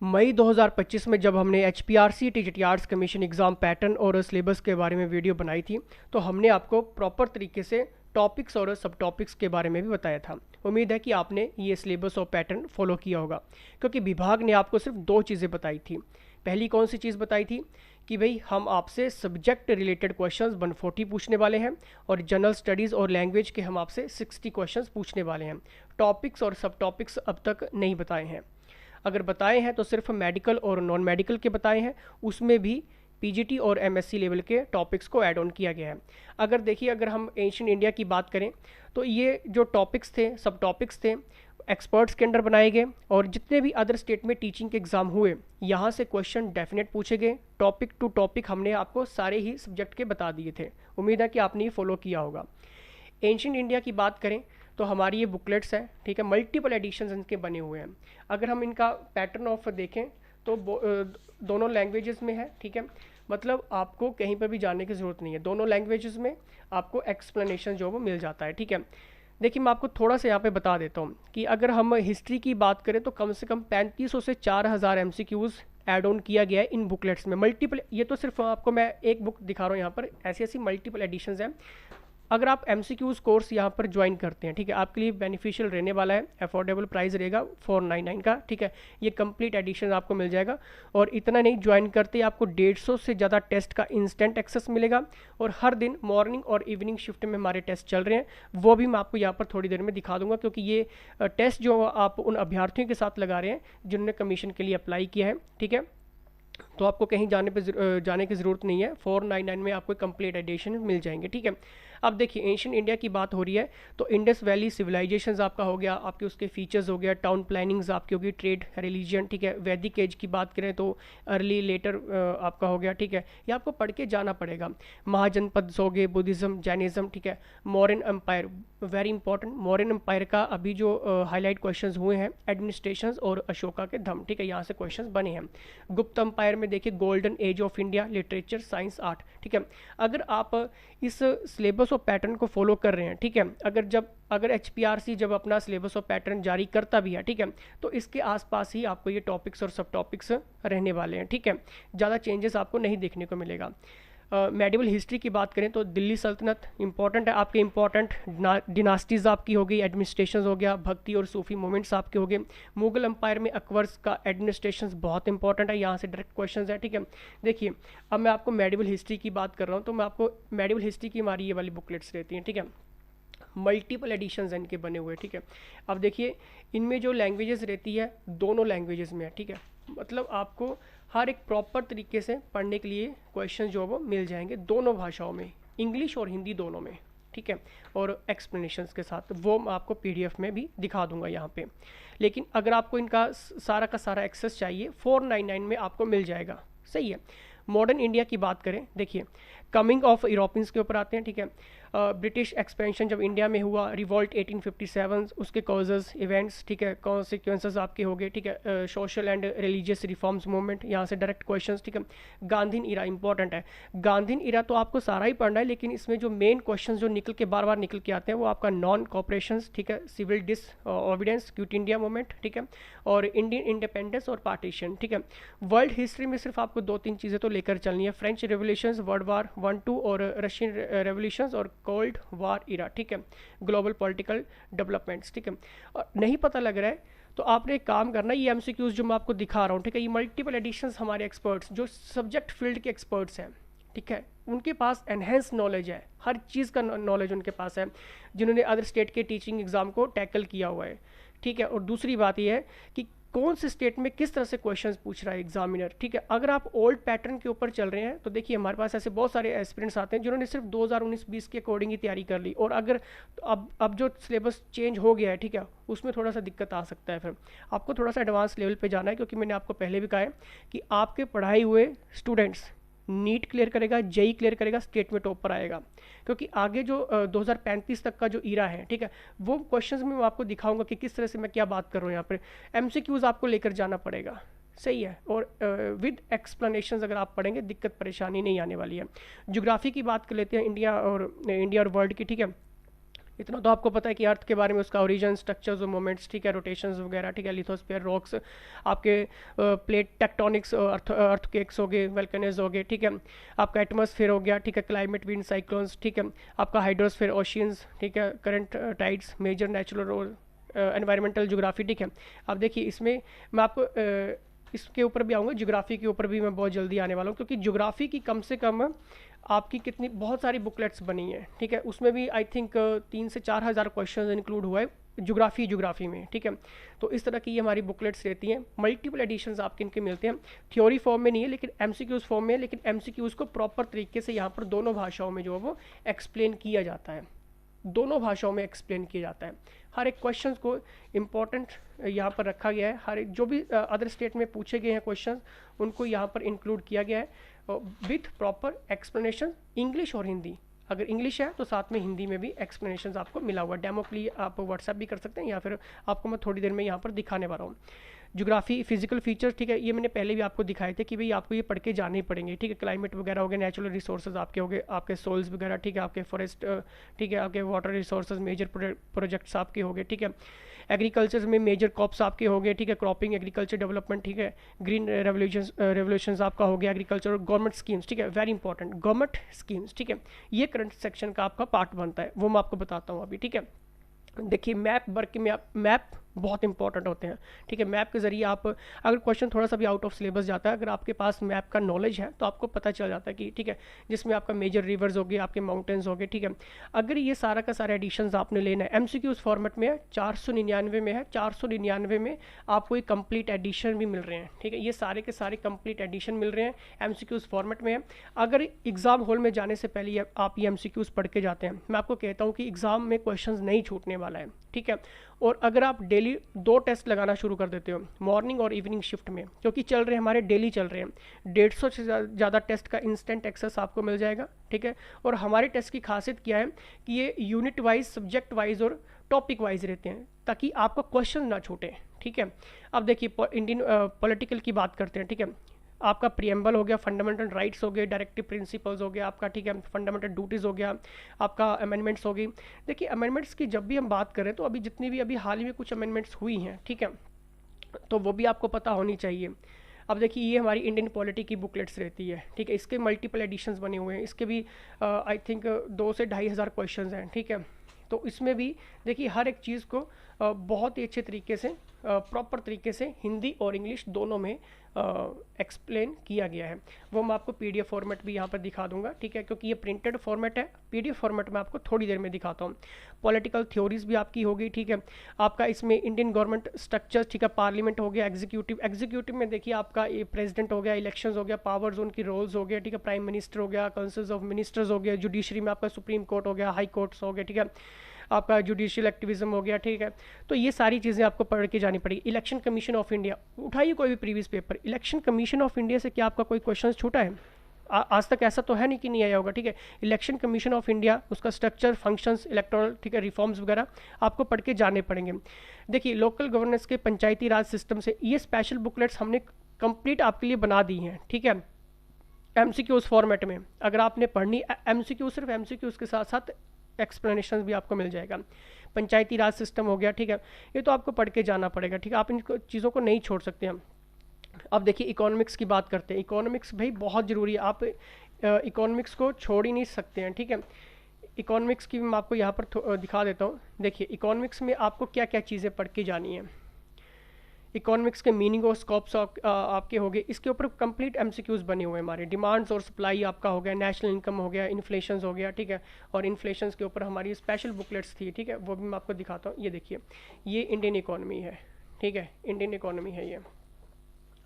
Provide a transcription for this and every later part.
मई 2025 में जब हमने HPRC TGT arts commission exam pattern और सिलेबस के बारे में वीडियो बनाई थी, तो हमने आपको प्रॉपर तरीके से टॉपिक्स और सब टॉपिक्स के बारे में भी बताया था। उम्मीद है कि आपने ये सिलेबस और पैटर्न फॉलो किया होगा, क्योंकि विभाग ने आपको सिर्फ दो चीज़ें बताई थी। पहली कौन सी चीज़ बताई थी कि भाई हम आपसे सब्जेक्ट रिलेटेड क्वेश्चंस 140 पूछने वाले हैं, और जनरल स्टडीज़ और लैंग्वेज के हम आपसे 60 क्वेश्चंस पूछने वाले हैं। टॉपिक्स और सब टॉपिक्स अब तक नहीं बताए हैं। अगर बताए हैं तो सिर्फ मेडिकल और नॉन मेडिकल के बताए हैं, उसमें भी PGT और MSc लेवल के टॉपिक्स को ऐड ऑन किया गया है। अगर हम एंशिएंट इंडिया की बात करें तो ये जो टॉपिक्स थे, सब टॉपिक्स थे, एक्सपर्ट्स के अंडर बनाए गए, और जितने भी अदर स्टेट में टीचिंग के एग्ज़ाम हुए यहाँ से क्वेश्चन डेफिनेट पूछे गए। टॉपिक टू टॉपिक हमने आपको सारे ही सब्जेक्ट के बता दिए थे। उम्मीद है कि आपने ये फॉलो किया होगा। एंशिएंट इंडिया की बात करें तो हमारी ये बुकलेट्स हैं, ठीक है, मल्टीपल एडिशंस इनके बने हुए हैं। अगर हम इनका पैटर्न ऑफ देखें तो दोनों लैंग्वेजेस में है, ठीक है, मतलब आपको कहीं पर भी जाने की ज़रूरत नहीं है। दोनों लैंग्वेजेस में आपको एक्सप्लेनेशन जो वो मिल जाता है, ठीक है। देखिए मैं आपको थोड़ा सा यहाँ पे बता देता हूँ कि अगर हम हिस्ट्री की बात करें तो कम से कम 3500 से 4000 MCQs ऐड ऑन किया गया है इन बुकलेट्स में। मल्टीपल, ये तो सिर्फ आपको मैं एक बुक दिखा रहा हूँ, यहाँ पर ऐसी ऐसी मल्टीपल एडिशंस हैं। अगर आप MCQs कोर्स यहाँ पर ज्वाइन करते हैं, ठीक है, आपके लिए बेनिफिशियल रहने वाला है। अफोर्डेबल प्राइस रहेगा 499 का, ठीक है। ये कंप्लीट एडिशन आपको मिल जाएगा। और इतना नहीं, ज्वाइन करते ही आपको 150 से ज़्यादा टेस्ट का इंस्टेंट एक्सेस मिलेगा, और हर दिन मॉर्निंग और इवनिंग शिफ्ट में हमारे टेस्ट चल रहे हैं। वो भी मैं आपको यहाँ पर थोड़ी देर में दिखा दूंगा, क्योंकि ये टेस्ट जो आप उन अभ्यर्थियों के साथ लगा रहे हैं जिन्होंने कमीशन के लिए अप्लाई किया है, ठीक है। तो आपको कहीं जाने की ज़रूरत नहीं है। 499 में आपको कंप्लीट एडिशन मिल जाएंगे, ठीक है। अब देखिए एंशिएंट इंडिया की बात हो रही है तो इंडस वैली सिविलाइजेशंस आपका हो गया, आपके उसके फीचर्स हो गया, टाउन प्लानिंग्स आपकी होगी, ट्रेड, रिलीजन, ठीक है। वैदिक एज की बात करें तो अर्ली लेटर आपका हो गया, ठीक है। ये आपको पढ़ के जाना पड़ेगा। महाजनपद हो गए, बुद्धिज़्म, जैनिज़्म, ठीक है। Mauryan empire, very important. Mauryan empire का अभी जो हाईलाइट क्वेश्चंस हुए हैं, एडमिनिस्ट्रेशंस और अशोका के धम्म, ठीक है, यहाँ से क्वेश्चंस बने हैं। गुप्त एम्पायर में देखिए golden age of India, literature, science, art, ठीक है। अगर आप इस सिलेबस और पैटर्न को फॉलो कर रहे हैं, ठीक है, अगर HPRC जब अपना सिलेबस और पैटर्न जारी करता भी है, ठीक है, तो इसके आसपास ही आपको ये टॉपिक्स और सब टॉपिक्स रहने वाले हैं, ठीक है। ज़्यादा चेंजेस आपको नहीं देखने को मिलेगा। मेडिवल हिस्ट्री की बात करें तो दिल्ली सल्तनत इंपॉर्टेंट है, आपके इंपॉर्टेंट डिनास्टीज़ आपकी हो गई, एडमिनिस्ट्रेशन हो गया, भक्ति और सूफी मूवमेंट्स आपके हो गए। मुगल एम्पायर में अकबर का एडमिनिस्ट्रेशन बहुत इंपॉर्टेंट है, यहाँ से डायरेक्ट क्वेश्चन है, ठीक है। देखिए अब मैं आपको मेडिवल हिस्ट्री की बात कर रहा हूँ, तो मैं आपको मेडिवल हिस्ट्री की हमारी ये वाली बुकलेट्स रहती हैं, ठीक है। मल्टीपल एडिशंस हैं इनके बने हुए, ठीक है। अब देखिए इनमें जो लैंग्वेजेस रहती है दोनों लैंग्वेजेस में है, ठीक है। मतलब आपको हर एक प्रॉपर तरीके से पढ़ने के लिए क्वेश्चन जो वो मिल जाएंगे दोनों भाषाओं में, इंग्लिश और हिंदी दोनों में, ठीक है। और एक्सप्लेनेशंस के साथ वो मैं आपको PDF में भी दिखा दूंगा यहाँ पे। लेकिन अगर आपको इनका सारा का सारा एक्सेस चाहिए 499 में आपको मिल जाएगा, सही है। मॉडर्न इंडिया की बात करें, देखिए कमिंग ऑफ यूरोपियंस के ऊपर आते हैं, ठीक है। ब्रिटिश एक्सपेंशन जब इंडिया में हुआ, रिवॉल्ट 1857, उसके कॉजेज, इवेंट्स, ठीक है, कॉन्सिक्वेंसेस आपके हो गए, ठीक है। Social and religious reforms movement, यहाँ से डायरेक्ट क्वेश्चंस, ठीक है। गांधीन इरा इंपॉर्टेंट है। गांधीन इरा तो आपको सारा ही पढ़ना है, लेकिन इसमें जो मेन क्वेश्चन जो निकल के बार बार निकल के आते हैं वो आपका नॉन कॉपरेशन, ठीक है, civil disobedience, quit India movement, ठीक है, और इंडियन इंडिपेंडेंस और पार्टीशन, ठीक है। वर्ल्ड हिस्ट्री में सिर्फ आपको 2-3 चीज़ें तो लेकर चलनी है, फ्रेंच रेवोल्यूशंस, वर्ल्ड वार 1-2 और रशियन रेवोल्यूशंस और कोल्ड वार इरा, ठीक है। ग्लोबल पॉलिटिकल डेवलपमेंट्स, ठीक है। और नहीं पता लग रहा है तो आपने एक काम करना है, ये MCQs जो मैं आपको दिखा रहा हूँ, ठीक है, ये मल्टीपल एडिशंस हमारे एक्सपर्ट्स जो सब्जेक्ट फील्ड के एक्सपर्ट्स हैं, ठीक है, उनके पास एनहेंस नॉलेज है, हर चीज़ का नॉलेज उनके पास है, जिन्होंने अदर स्टेट के टीचिंग एग्ज़ाम को टैकल किया हुआ है, ठीक है। और दूसरी बात यह है कि कौन से स्टेट में किस तरह से क्वेश्चंस पूछ रहा है एग्जामिनर, ठीक है। अगर आप ओल्ड पैटर्न के ऊपर चल रहे हैं तो देखिए हमारे पास ऐसे बहुत सारे एस्पिरेंट्स आते हैं जिन्होंने सिर्फ 2019-20 के अकॉर्डिंग ही तैयारी कर ली, और अगर अब जो सिलेबस चेंज हो गया है, ठीक है, उसमें थोड़ा सा दिक्कत आ सकता है। फिर आपको थोड़ा सा एडवांस लेवल पे जाना है, क्योंकि मैंने आपको पहले भी कहा है कि आपके पढ़ाई हुए स्टूडेंट्स नीट क्लियर करेगा, जेई क्लियर करेगा, स्टेट में टॉप पर आएगा, क्योंकि आगे जो 2035 तक का जो ईरा है, ठीक है, वो क्वेश्चंस में मैं आपको दिखाऊंगा कि किस तरह से मैं क्या बात कर रहा हूँ। यहाँ पर MCQs आपको लेकर जाना पड़ेगा, सही है, और विद एक्सप्लेनेशंस अगर आप पढ़ेंगे दिक्कत परेशानी नहीं आने वाली है। ज्योग्राफी की बात कर लेते हैं, इंडिया और वर्ल्ड की, ठीक है। इतना तो आपको पता है कि अर्थ के बारे में, उसका ओरिजिन, स्ट्रक्चर्स और मोमेंट्स, ठीक है, रोटेशंस वगैरह, ठीक है, लिथोस्फीयर, रॉक्स, आपके प्लेट टेक्टोनिक्स, अर्थक्वेक्स हो गए, वल्केनोज हो गए, ठीक है, आपका एटमॉस्फेयर हो गया, ठीक है, क्लाइमेट, विंड, साइक्लोन्स, ठीक है, आपका हाइड्रोस्फीयर, ओशियंस, ठीक है, करंट, टाइड्स, मेजर नेचुरल और एनवायरमेंटल ज्योग्राफी, ठीक है। अब देखिए इसमें मैं आपको इसके ऊपर भी आऊँगा, ज्योग्राफी के ऊपर भी मैं बहुत जल्दी आने वाला हूँ, क्योंकि ज्योग्राफी की कम से कम आपकी कितनी बहुत सारी बुकलेट्स बनी हैं, ठीक है, उसमें भी आई थिंक 3 से 4 हज़ार क्वेश्चन इंक्लूड हुआ है ज्योग्राफी में, ठीक है। तो इस तरह की ये हमारी बुकलेट्स रहती हैं। मल्टीपल एडिशंस आपके इनके मिलते हैं, थ्योरी फॉर्म में नहीं है लेकिन एमसीक्यूज़ फॉर्म में है, लेकिन एमसीक्यूज़ को प्रॉपर तरीके से यहाँ पर दोनों भाषाओं में जो है वो एक्सप्लेन किया जाता है, दोनों भाषाओं में एक्सप्लेन किया जाता है। हर एक क्वेश्चन को इम्पोर्टेंट यहाँ पर रखा गया है, हर एक जो भी अदर स्टेट में पूछे गए हैं क्वेश्चन उनको यहाँ पर इंक्लूड किया गया है विथ प्रॉपर एक्सप्लेनेशन, इंग्लिश और हिंदी। अगर इंग्लिश है तो साथ में हिंदी में भी एक्सप्लेनेशन आपको मिला हुआ है। डेमो के लिए आप व्हाट्सएप भी कर सकते हैं या फिर आपको मैं थोड़ी देर में यहाँ पर दिखाने वाला हूँ। ज्योग्राफी, फिजिकल फीचर्स, ठीक है, ये मैंने पहले भी आपको दिखाए थे कि भाई आपको ये पढ़ के जाने ही पड़ेंगे, ठीक है। क्लाइमेट वगैरह हो गए, नेचुरल रिसोर्सेज आपके हो गए, आपके सोल्स वगैरह, ठीक है, आपके फॉरेस्ट, ठीक है, आपके वाटर रिसोर्सेज, मेजर प्रोजेक्ट्स आपके हो गए, ठीक है। एग्रीकल्चर में मेजर क्रॉप्स आपके हो गए, ठीक है, क्रॉपिंग, एग्रीकल्चर डेवलपमेंट, ठीक है, ग्रीन रेवोल्यूशंस आपका हो गया, एग्रीकल्चर, गवर्नमेंट स्कीम्स, ठीक है, वेरी इंपॉर्टेंट गवर्नमेंट स्कीम्स, ठीक है, ये करंट सेक्शन का आपका पार्ट बनता है, वो मैं आपको बताता हूँ अभी, ठीक है। देखिए मैप वर्क में मैप बहुत इंपॉर्टेंट होते हैं, ठीक है। मैप के जरिए आप अगर क्वेश्चन थोड़ा सा भी आउट ऑफ सिलेबस जाता है, अगर आपके पास मैप का नॉलेज है तो आपको पता चल जाता है कि ठीक है, जिसमें आपका मेजर रिवर्स हो गए, आपके माउंटेन्स हो गए, ठीक है। अगर ये सारा का सारा एडिशंस आपने लेना है, एमसीक्यूज फॉर्मेट में है, 499 में है, 499 में आपको एक कंप्लीट एडिशन भी मिल रहे हैं, ठीक है। ये सारे के सारे कंप्लीट एडिशन मिल रहे हैं, एमसीक्यूज फॉर्मेट में है। अगर एग्जाम हॉल में जाने से पहले आप ये एमसीक्यूज पढ़ के जाते हैं, मैं आपको कहता हूँ कि एग्जाम में क्वेश्चन नहीं छूटने वाला है, ठीक है। और अगर आप डेली 2 टेस्ट लगाना शुरू कर देते हो मॉर्निंग और इवनिंग शिफ्ट में, क्योंकि चल रहे हैं हमारे डेली चल रहे हैं, 150 से ज़्यादा टेस्ट का इंस्टेंट एक्सेस आपको मिल जाएगा, ठीक है। और हमारे टेस्ट की खासियत क्या है कि ये यूनिट वाइज, सब्जेक्ट वाइज और टॉपिक वाइज रहते हैं, ताकि आपका क्वेश्चन ना छूटे, ठीक है। अब देखिए इंडियन पॉलिटिकल की बात करते हैं, ठीक है। आपका प्रियम्बल हो गया, फंडामेंटल राइट्स हो गए, डायरेक्टिव प्रिंसिपल्स हो गया आपका, ठीक है, फंडामेंटल ड्यूटीज़ हो गया आपका, अमेंडमेंट्स हो गई। देखिए अमेंडमेंट्स की जब भी हम बात करें तो अभी जितनी भी अभी हाल ही में कुछ अमेंडमेंट्स हुई हैं, ठीक है, तो वो भी आपको पता होनी चाहिए। अब देखिए ये हमारी इंडियन पॉलिटी की बुकलेट्स रहती है, ठीक है, इसके मल्टीपल एडिशंस बने हुए हैं, इसके भी आई थिंक 2 से 2,500 क्वेश्चन हैं, ठीक है। तो इसमें भी देखिए हर एक चीज़ को बहुत ही अच्छे तरीके से, प्रॉपर तरीके से हिंदी और इंग्लिश दोनों में एक्सप्लेन किया गया है। वो मैं आपको पीडीएफ फॉर्मेट भी यहाँ पर दिखा दूंगा, ठीक है, क्योंकि ये प्रिंटेड फॉर्मेट है, पीडीएफ फॉर्मेट में आपको थोड़ी देर में दिखाता हूँ। पॉलिटिकल थ्योरीज भी आपकी होगी, ठीक है, आपका इसमें इंडियन गवर्नमेंट स्ट्रक्चर, ठीक है, पार्लियामेंट हो गया, एग्जीक्यूटिव में देखिए आपका ये प्रेसिडेंट हो गया, इलेक्शंस हो गया, पावर्स उनकी रोल्स हो गया, ठीक है, प्राइम मिनिस्टर हो गया, काउंसिल्स ऑफ मिनिस्टर्स हो गया, जुडिशरी में आपका सुप्रीम कोर्ट हो गया, हाई कोर्ट्स हो गया, ठीक है, आपका जुडिशियल एक्टिविज्म हो गया, ठीक है। तो ये सारी चीज़ें आपको पढ़ के जानी पड़ेगी। इलेक्शन कमीशन ऑफ इंडिया, उठाइए कोई भी previous paper, election commission of India से क्या आपका कोई क्वेश्चन छूटा है? आज तक ऐसा तो है नहीं कि नहीं आया होगा, ठीक है। इलेक्शन कमीशन ऑफ इंडिया, उसका स्ट्रक्चर, फंक्शंस, इलेक्टोरल, ठीक है, रिफॉर्म्स वगैरह आपको पढ़ के जाने पड़ेंगे। देखिए लोकल गवर्नेंस के पंचायती राज सिस्टम से ये स्पेशल बुकलेट्स हमने कंप्लीट आपके लिए बना दी हैं, ठीक है, एमसीक्यूज फॉर्मेट में। अगर आपने पढ़नी एमसीक्यू, सिर्फ एमसीक्यूज के साथ साथ एक्सप्लेनेशन भी आपको मिल जाएगा। पंचायती राज सिस्टम हो गया, ठीक है, ये तो आपको पढ़ के जाना पड़ेगा, ठीक है, आप इन चीज़ों को नहीं छोड़ सकते हैं। अब देखिए इकोनॉमिक्स की बात करते हैं। इकोनॉमिक्स भाई बहुत ज़रूरी है, आप इकोनॉमिक्स को छोड़ ही नहीं सकते हैं, ठीक है। इकोनॉमिक्स की मैं आपको यहाँ पर दिखा देता हूँ। देखिए इकोनॉमिक्स में आपको क्या क्या चीज़ें पढ़ के जानी है। इकोनॉमिक्स के मीनिंग और स्कोप्स आपके हो गए, इसके ऊपर कंप्लीट एमसीक्यूज बने हुए हैं हमारे। डिमांड्स और सप्लाई आपका हो गया, नेशनल इनकम हो गया, इन्फ्लेशन हो गया, ठीक है, और इन्फ्लेशन के ऊपर हमारी स्पेशल बुकलेट्स थी, ठीक है, वो भी मैं आपको दिखाता हूँ। ये देखिए ये इंडियन इकोनॉमी है, ठीक है, इंडियन इकोनॉमी है ये।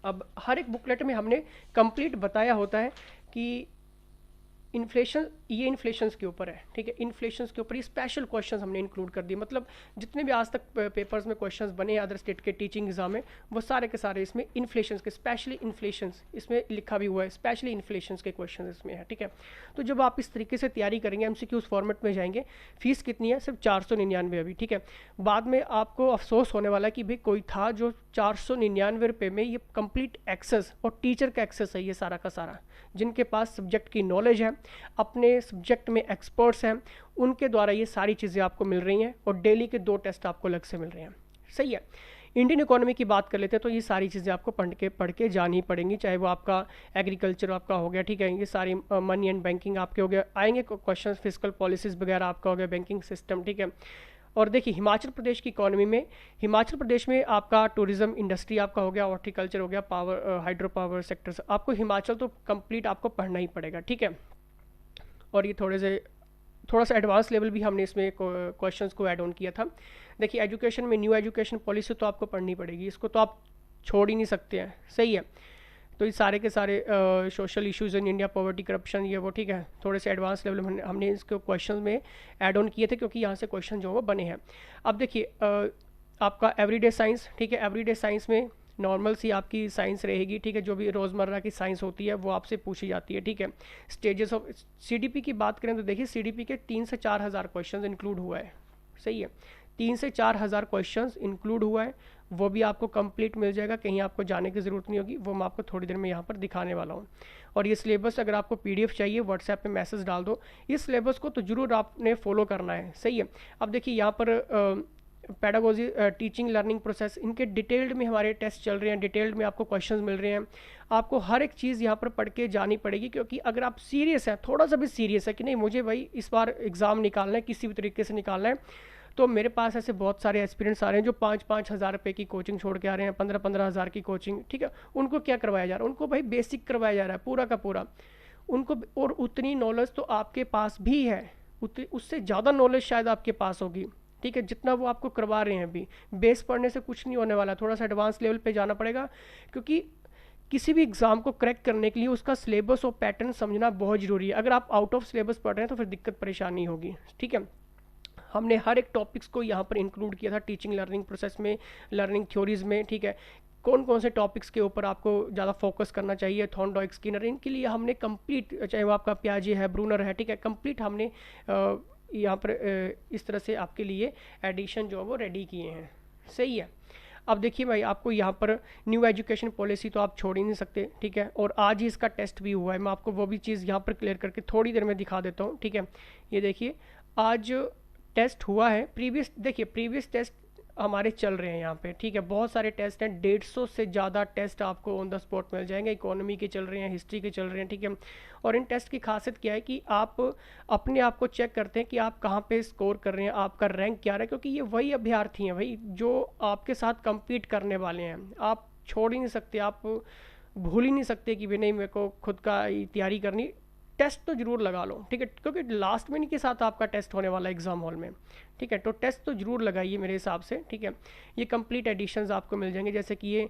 अब हर एक बुकलेट में हमने कंप्लीट बताया होता है कि इन्फ्लेशन, ये इन्फ्लेशन के ऊपर है, ठीक है, इन्फ्लेशन के ऊपर ये स्पेशल क्वेश्चंस हमने इंक्लूड कर दिए। मतलब जितने भी आज तक पेपर्स में क्वेश्चंस बने हैं अदर स्टेट के टीचिंग एग्जाम में, वो सारे के सारे इसमें इन्फ्लेशन के, स्पेशली इन्फ्लेशन इसमें लिखा भी हुआ है, स्पेशली इन्फ्लेशन के क्वेश्चन इसमें है, ठीक है। तो जब आप इस तरीके से तैयारी करेंगे, एमसीक्यूज फॉर्मेट में जाएंगे, फीस कितनी है? सिर्फ 499 अभी, ठीक है। बाद में आपको अफसोस होने वाला है कि भाई कोई था जो 499 रुपये में ये कंप्लीट एक्सेस और टीचर का एक्सेस है, ये सारा का सारा, जिनके पास सब्जेक्ट की नॉलेज है, अपने सब्जेक्ट में एक्सपर्ट्स हैं, उनके द्वारा ये सारी चीज़ें आपको मिल रही हैं और डेली के 2 टेस्ट आपको अलग से मिल रहे हैं। सही है। इंडियन इकोनॉमी की बात कर लेते हैं तो ये सारी चीज़ें आपको पढ़ के जानी ही पड़ेंगी, चाहे वो आपका एग्रीकल्चर आपका हो गया, ठीक है, ये सारी मनी एंड बैंकिंग आपके हो गया, आएंगे क्वेश्चन फिजिकल पॉलिसीज़ वगैरह आपका हो गया, बैंकिंग सिस्टम, ठीक है। और देखिए हिमाचल प्रदेश की इकोनॉमी में, हिमाचल प्रदेश में आपका टूरिज्म इंडस्ट्री आपका हो गया, हॉर्टिकल्चर हो गया, पावर हाइड्रो पावर सेक्टर्स, आपको हिमाचल तो कंप्लीट आपको पढ़ना ही पड़ेगा, ठीक है। और ये थोड़ा सा एडवांस लेवल भी हमने इसमें क्वेश्चंस को ऐड ऑन किया था। देखिए एजुकेशन में न्यू एजुकेशन पॉलिसी तो आपको पढ़नी पड़ेगी, इसको तो आप छोड़ ही नहीं सकते हैं, सही है। तो ये सारे के सारे social issues in India, poverty, corruption, ये वो, ठीक है, थोड़े से एडवांस लेवल में हमने इसको क्वेश्चन में ऐड ऑन किए थे क्योंकि यहाँ से क्वेश्चन जो वो बने हैं। अब देखिए आपका एवरीडे साइंस, ठीक है, एवरीडे साइंस में नॉर्मल सी आपकी साइंस रहेगी, ठीक है, जो भी रोज़मर्रा की साइंस होती है वो आपसे पूछी जाती है, ठीक है। स्टेजेस ऑफ सीडीपी की बात करें तो देखिए सीडीपी के 3 से 4 हज़ार क्वेश्चन इंक्लूड हुआ है, सही है, 3 से 4 हज़ार क्वेश्चन इंक्लूड हुआ है, वो भी आपको कंप्लीट मिल जाएगा, कहीं आपको जाने की ज़रूरत नहीं होगी, वो मैं आपको थोड़ी देर में यहाँ पर दिखाने वाला हूँ। और ये सिलेबस अगर आपको पीडीएफ चाहिए व्हाट्सएप पे मैसेज डाल दो, इस सिलेबस को तो ज़रूर आपने फॉलो करना है, सही है। अब देखिए यहाँ पर पेडागोजी, टीचिंग लर्निंग प्रोसेस, इनके डिटेल्ड में हमारे टेस्ट चल रहे हैं, डिटेल्ड में आपको क्वेश्चंस मिल रहे हैं, आपको हर एक चीज़ यहाँ पर पढ़ के जानी पड़ेगी क्योंकि अगर आप सीरियस हैं, थोड़ा सा भी सीरियस है कि नहीं मुझे भाई इस बार एग्ज़ाम निकालना है, किसी भी तरीके से निकालना है, तो मेरे पास ऐसे बहुत सारे एस्पिरेंट्स आ रहे हैं जो 5-5 हज़ार रुपये की कोचिंग छोड़ के आ रहे हैं, 15-15 हज़ार की कोचिंग, ठीक है। उनको क्या करवाया जा रहा है, उनको भाई बेसिक करवाया जा रहा है पूरा का पूरा उनको, और उतनी नॉलेज तो आपके पास भी है, उससे ज़्यादा नॉलेज शायद आपके पास होगी, ठीक है, जितना वो आपको करवा रहे हैं। अभी बेस पढ़ने से कुछ नहीं होने वाला, थोड़ा सा एडवांस लेवल पे जाना पड़ेगा क्योंकि किसी भी एग्जाम को क्रैक करने के लिए उसका सिलेबस और पैटर्न समझना बहुत ज़रूरी है। अगर आप आउट ऑफ सिलेबस पढ़ रहे हैं तो फिर दिक्कत परेशानी होगी, ठीक है। हमने हर एक टॉपिक्स को यहाँ पर इंक्लूड किया था टीचिंग लर्निंग प्रोसेस में, लर्निंग थ्योरीज में, ठीक है, कौन कौन से टॉपिक्स के ऊपर आपको ज़्यादा फोकस करना चाहिए, थॉर्नडाइक, स्किनर, इनके लिए हमने कंप्लीट, चाहे वो आपका पियाजे है, ब्रूनर है, ठीक है, कंप्लीट हमने यहाँ पर इस तरह से आपके लिए एडिशन जो है वो रेडी किए हैं, सही है। अब देखिए भाई आपको यहाँ पर न्यू एजुकेशन पॉलिसी तो आप छोड़ ही नहीं सकते, ठीक है, और आज ही इसका टेस्ट भी हुआ है, मैं आपको वो भी चीज़ यहाँ पर क्लियर करके थोड़ी देर में दिखा देता हूँ, ठीक है। ये देखिए आज टेस्ट हुआ है, प्रीवियस टेस्ट हमारे चल रहे हैं यहाँ पे, ठीक है, बहुत सारे टेस्ट हैं, 150 से ज़्यादा टेस्ट आपको ऑन द स्पॉट मिल जाएंगे, इकोनॉमी के चल रहे हैं, हिस्ट्री के चल रहे हैं, ठीक है। और इन टेस्ट की खासियत क्या है कि आप अपने आप को चेक करते हैं कि आप कहाँ पे स्कोर कर रहे हैं, आपका रैंक क्या रहा है, क्योंकि ये वही अभ्यर्थी हैं भाई जो आपके साथ कम्पीट करने वाले हैं, आप छोड़ ही नहीं सकते, आप भूल ही नहीं सकते कि भाई नहीं मेरे को खुद का तैयारी करनी, टेस्ट तो जरूर लगा लो, ठीक है, क्योंकि लास्ट मिनट के साथ आपका टेस्ट होने वाला है एग्जाम हॉल में, ठीक है, तो टेस्ट तो जरूर लगाइए मेरे हिसाब से, ठीक है। ये कंप्लीट एडिशंस आपको मिल जाएंगे, जैसे कि ये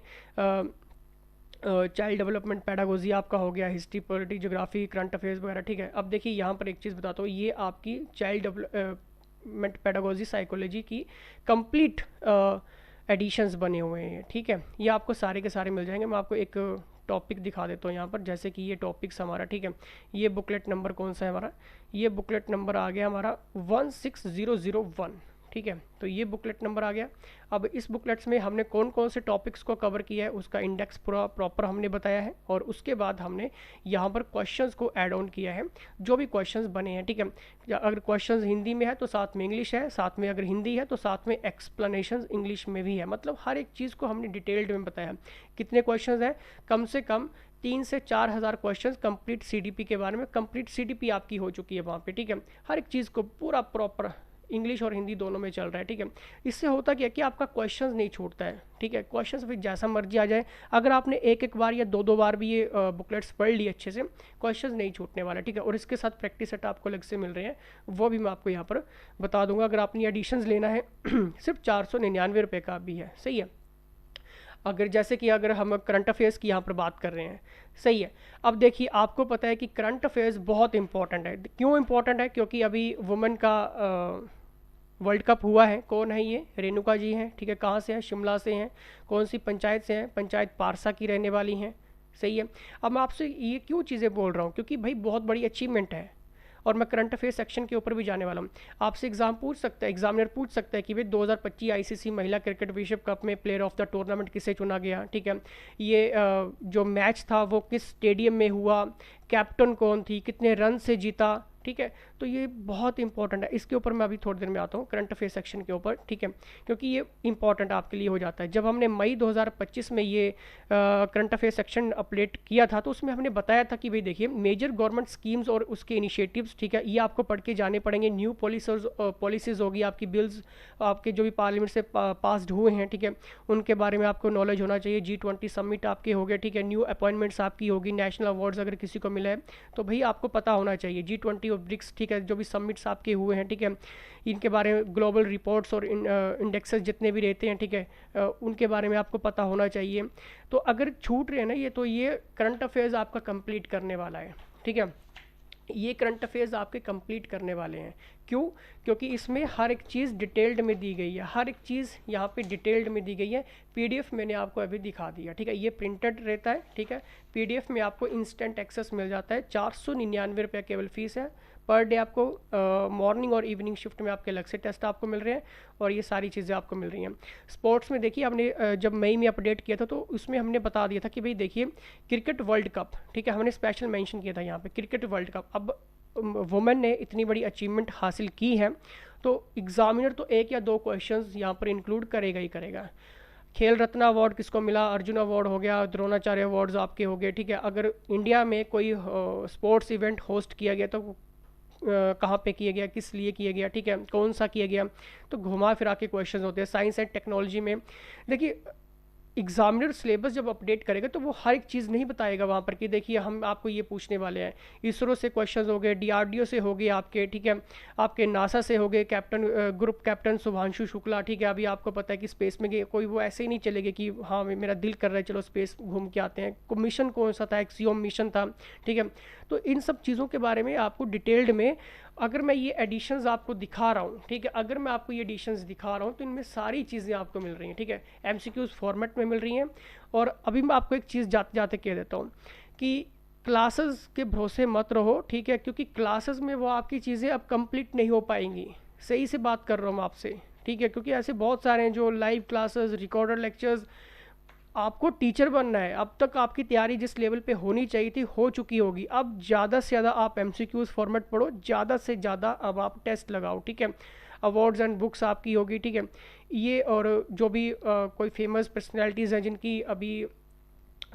चाइल्ड डेवलपमेंट पेडागोजी आपका हो गया, history, polity, geography, current affairs वगैरह, ठीक है। अब देखिए यहाँ पर एक चीज़ बताता हूँ, ये आपकी चाइल्ड डेवलपमेंट पेडागोजी साइकोलॉजी की कंप्लीट एडिशंस बने हुए हैं, ठीक है, ये आपको सारे के सारे मिल जाएंगे। मैं आपको एक टॉपिक दिखा देता हूँ यहाँ पर, जैसे कि ये टॉपिक्स हमारा, ठीक है, ये बुकलेट नंबर कौन सा है हमारा, ये बुकलेट नंबर आ गया हमारा 16001, ठीक है, तो ये बुकलेट नंबर आ गया। अब इस बुकलेट्स में हमने कौन कौन से टॉपिक्स को कवर किया है उसका इंडेक्स पूरा प्रॉपर हमने बताया है, और उसके बाद हमने यहाँ पर क्वेश्चंस को ऐड ऑन किया है, जो भी क्वेश्चंस बने हैं, ठीक है। अगर क्वेश्चंस हिंदी में है तो साथ में इंग्लिश है, साथ में अगर हिंदी है तो साथ में एक्सप्लेनेशन इंग्लिश में भी है, मतलब हर एक चीज़ को हमने डिटेल्ड में बताया। कितने क्वेश्चंस हैं, कम से कम 3 से 4 हज़ार क्वेश्चन कंप्लीट सीडीपी के बारे में, कंप्लीट सीडीपी आपकी हो चुकी है वहाँ पे, ठीक है, हर एक चीज़ को पूरा प्रॉपर इंग्लिश और हिंदी दोनों में चल रहा है, ठीक है। इससे होता क्या कि आपका क्वेश्चंस नहीं छूटता है, ठीक है, क्वेश्चंस फिर जैसा मर्जी आ जाए, अगर आपने एक बार या दो बार भी ये बुकलेट्स पढ़ ली अच्छे से, क्वेश्चंस नहीं छूटने वाला, ठीक है। और इसके साथ प्रैक्टिस सेट आपको अलग से मिल रहे हैं, वो भी मैं आपको यहाँ पर बता दूंगा। अगर आपने एडिशंस लेना है सिर्फ 499 रुपये का भी है, सही है। अगर जैसे कि अगर हम करंट अफेयर्स की यहाँ पर बात कर रहे हैं, सही है। अब देखिए आपको पता है कि करंट अफेयर्स बहुत इंपॉर्टेंट है, क्यों इंपॉर्टेंट है, क्योंकि अभी वुमेन का वर्ल्ड कप हुआ है। कौन है ये, रेणुका जी हैं, ठीक है, कहाँ से हैं, शिमला से हैं, कौन सी पंचायत से हैं, पंचायत पारसा की रहने वाली हैं, सही है। अब मैं आपसे ये क्यों चीज़ें बोल रहा हूँ, क्योंकि भाई बहुत बड़ी अचीवमेंट है। और मैं करंट अफेयर सेक्शन के ऊपर भी जाने वाला हूँ। आपसे एग्जामिनर पूछ सकता है कि भाई 2025 आईसीसी महिला क्रिकेट विश्व कप में प्लेयर ऑफ द टूर्नामेंट किसे चुना गया, ठीक है, ये जो मैच था वो किस स्टेडियम में हुआ, कैप्टन कौन थी, कितने रन से जीता, ठीक है। तो ये बहुत इंपॉर्टेंट है, इसके ऊपर मैं अभी थोड़ी देर में आता हूँ करंट अफेयर सेक्शन के ऊपर, ठीक है, क्योंकि ये इंपॉर्टेंट आपके लिए हो जाता है। जब हमने मई 2025 में ये करंट अफेयर सेक्शन अपडेट किया था तो उसमें हमने बताया था कि भाई देखिए मेजर गवर्नमेंट स्कीम्स और उसके इनिशिएटिव्स, ठीक है, ये आपको पढ़ के जाने पड़ेंगे। न्यू पॉलिसीज होगी, आपकी बिल्स आपके जो भी पार्लियामेंट से पास्ड हुए हैं, ठीक है, उनके बारे में आपको नॉलेज होना चाहिए। G20 समिट आपके हो गए, ठीक है, न्यू अपॉइंटमेंट्स आपकी होगी, नेशनल अवार्ड्स अगर किसी को मिला है तो भाई आपको पता होना चाहिए। G20 और ब्रिक्स, ठीक है, जो भी समिट्स आपके हुए हैं, ठीक है, इनके बारे में ग्लोबल रिपोर्ट्स और इंडेक्सेस जितने भी रहते हैं, ठीक है, उनके बारे में आपको पता होना चाहिए। तो अगर छूट रहे हैं ना ये, तो ये करंट अफेयर्स आपका कंप्लीट करने वाला है, ठीक है, ये करंट अफेयर्स आपके कंप्लीट करने वाले हैं। क्यों? क्योंकि इसमें हर एक चीज़ डिटेल्ड में दी गई है, हर एक चीज़ यहाँ पे डिटेल्ड में दी गई है। पीडीएफ मैंने आपको अभी दिखा दिया, ठीक है, ये प्रिंटेड रहता है, ठीक है, पीडीएफ में आपको इंस्टेंट एक्सेस मिल जाता है। 499 रुपये केवल फीस है पर डे। आपको मॉर्निंग और इवनिंग शिफ्ट में आपके अलग से टेस्ट आपको मिल रहे हैं और ये सारी चीज़ें आपको मिल रही हैं। स्पोर्ट्स में देखिए हमने जब मई में अपडेट किया था तो उसमें हमने बता दिया था कि भाई देखिए क्रिकेट वर्ल्ड कप, ठीक है, हमने स्पेशल मेंशन किया था यहाँ पे क्रिकेट वर्ल्ड कप। अब वुमेन ने इतनी बड़ी अचीवमेंट हासिल की है तो एग्जामिनर तो 1 या 2 क्वेश्चंस यहाँ पर इंक्लूड करेगा ही करेगा। खेल रत्न अवार्ड किसको मिला, अर्जुन अवार्ड हो गया, द्रोणाचार्य अवार्ड्स आपके हो गए, ठीक है। अगर इंडिया में कोई स्पोर्ट्स इवेंट होस्ट किया गया तो कहाँ पे किया गया, किस लिए किया गया, ठीक है, कौन सा किया गया, तो घुमा फिरा के क्वेश्चंस होते हैं। साइंस एंड टेक्नोलॉजी में देखिए एग्जामिनर सिलेबस जब अपडेट करेगा तो वो हर एक चीज़ नहीं बताएगा वहाँ पर कि देखिए हम आपको ये पूछने वाले हैं। इसरो से क्वेश्चंस हो गए, डीआरडीओ से हो गए आपके, ठीक है, आपके नासा से हो गए, captain group captain Shubhanshu Shukla, ठीक है। अभी आपको पता है कि स्पेस में गए, कोई वो ऐसे ही नहीं चलेगा कि हाँ मेरा दिल कर रहा है चलो स्पेस घूम के आते हैं। मिशन कौन सा था, एक्सियोम मिशन था, ठीक है। तो इन सब चीज़ों के बारे में आपको डिटेल्ड में, अगर मैं ये एडिशंस आपको दिखा रहा हूँ, ठीक है, अगर मैं आपको ये एडिशंस दिखा रहा हूँ तो इनमें सारी चीज़ें आपको मिल रही हैं, ठीक है, एमसीक्यूज फॉर्मेट में मिल रही हैं। और अभी मैं आपको एक चीज़ जाते जाते कह देता हूँ कि क्लासेस के भरोसे मत रहो, ठीक है, क्योंकि क्लासेस में वो आपकी चीज़ें अब कंप्लीट नहीं हो पाएंगी। सही से बात कर रहा हूँ आपसे, ठीक है, क्योंकि ऐसे बहुत सारे हैं जो लाइव क्लासेस, रिकॉर्डेड लेक्चर्स, आपको टीचर बनना है। अब तक आपकी तैयारी जिस लेवल पे होनी चाहिए थी हो चुकी होगी। अब ज़्यादा से ज़्यादा आप एमसीक्यूज फॉर्मेट पढ़ो, ज़्यादा से ज़्यादा अब आप टेस्ट लगाओ, ठीक है। अवार्ड्स एंड बुक्स आपकी होगी, ठीक है, ये। और जो भी कोई फेमस पर्सनैलिटीज़ हैं जिनकी अभी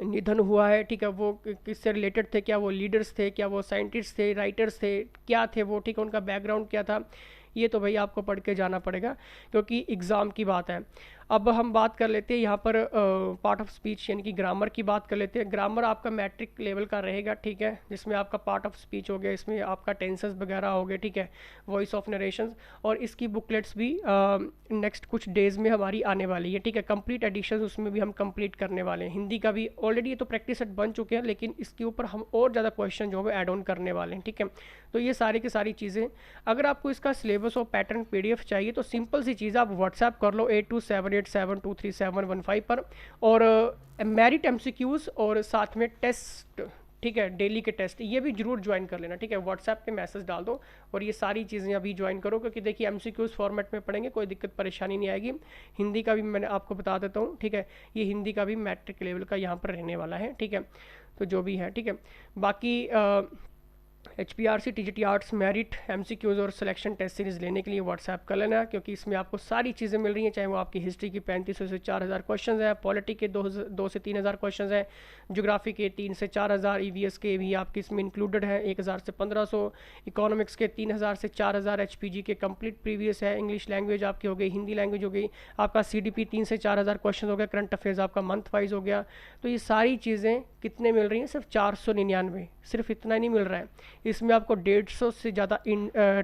निधन हुआ है, ठीक है, वो किससे रिलेटेड थे, क्या वो लीडर्स थे, क्या वो साइंटिस्ट थे, राइटर्स थे, क्या थे वो, ठीक है, उनका बैकग्राउंड क्या था, ये तो भाई आपको पढ़ के जाना पड़ेगा क्योंकि एग्ज़ाम की बात है। अब हम बात कर लेते हैं यहाँ पर पार्ट ऑफ स्पीच यानी कि ग्रामर की बात कर लेते हैं। ग्रामर आपका मैट्रिक लेवल का रहेगा, ठीक है, जिसमें आपका पार्ट ऑफ स्पीच हो गया, इसमें आपका टेंसेस वगैरह हो गए, ठीक है, वॉइस ऑफ नरेशंस, और इसकी बुकलेट्स भी नेक्स्ट कुछ डेज़ में हमारी आने वाली है, ठीक है। कंप्लीट एडिशन उसमें भी हम कंप्लीट करने वाले हैं। हिंदी का भी ऑलरेडी ये तो प्रैक्टिस सेट बन चुके हैं, लेकिन इसके ऊपर हम और ज़्यादा क्वेश्चन जो है ऐड ऑन करने वाले हैं, ठीक है। तो ये सारी की सारी चीज़ें, अगर आपको इसका सिलेबस और पैटर्न PDF चाहिए तो सिंपल सी चीज़ आप व्हाट्सएप कर लो 8278723715 पर, और मेरिट MCQs और साथ में टेस्ट, ठीक है, डेली के टेस्ट, ये भी जरूर ज्वाइन कर लेना, ठीक है। व्हाट्सएप पे मैसेज डाल दो और ये सारी चीज़ें अभी ज्वाइन करो, क्योंकि देखिए MCQs फॉर्मेट में पढ़ेंगे, कोई दिक्कत परेशानी नहीं आएगी। हिंदी का भी मैंने आपको बता देता हूँ, ठीक है, ये हिंदी का भी मैट्रिक लेवल का यहाँ पर रहने वाला है, ठीक है। तो जो भी है, ठीक है, बाकी HPRC TGT arts merit MCQs और सिलेक्शन टेस्ट सीरीज़ लेने के लिए व्हाट्सएप कर लेना, क्योंकि इसमें आपको सारी चीज़ें मिल रही हैं, चाहे वो आपकी हिस्ट्री की 3500 से 4000 क्वेश्चन हैं, पॉलिटी के 2 से 3000 क्वेश्चन हैं, ज्योग्राफी के 3 से 4000, EVS के भी आपके इसमें इंक्लूडेड है 1000 से 1500, इकोनॉमिक्स के 3000 से 4000, HPG के कंप्लीट प्रीवियस है, इंग्लिश लैंग्वेज आपकी हो गई, हिंदी लैंग्वेज हो गई, आपका CDP 3 से 4000 क्वेश्चन हो गया, करंट अफेयर्स आपका मंथ वाइज हो गया। तो ये सारी चीज़ें कितने मिल रही हैं? सिर्फ 499, सिर्फ इतना नहीं मिल रहा है, इसमें आपको 150 से ज़्यादा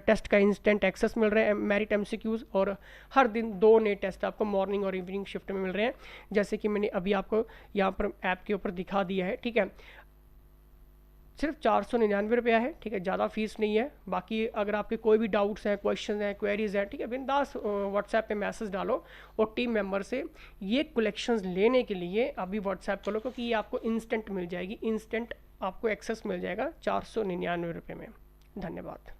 टेस्ट का इंस्टेंट एक्सेस मिल रहा है, मेरिट MCQs, और हर दिन 2 नए टेस्ट आपको मॉर्निंग और इवनिंग शिफ्ट में मिल रहे हैं, जैसे कि मैंने अभी आपको यहाँ पर ऐप के ऊपर दिखा दिया है, ठीक है। सिर्फ 499 रुपया है, ठीक है, ज़्यादा फीस नहीं है। बाकी अगर आपके कोई भी डाउट्स हैं, क्वेश्चन हैं, क्वेरीज हैं, ठीक है, बिंदास व्हाट्सएप पे मैसेज डालो और टीम मेंबर से ये कलेक्शंस लेने के लिए अभी व्हाट्सएप करो, क्योंकि ये आपको इंस्टेंट मिल जाएगी, इंस्टेंट आपको एक्सेस मिल जाएगा 499 रुपये में। धन्यवाद।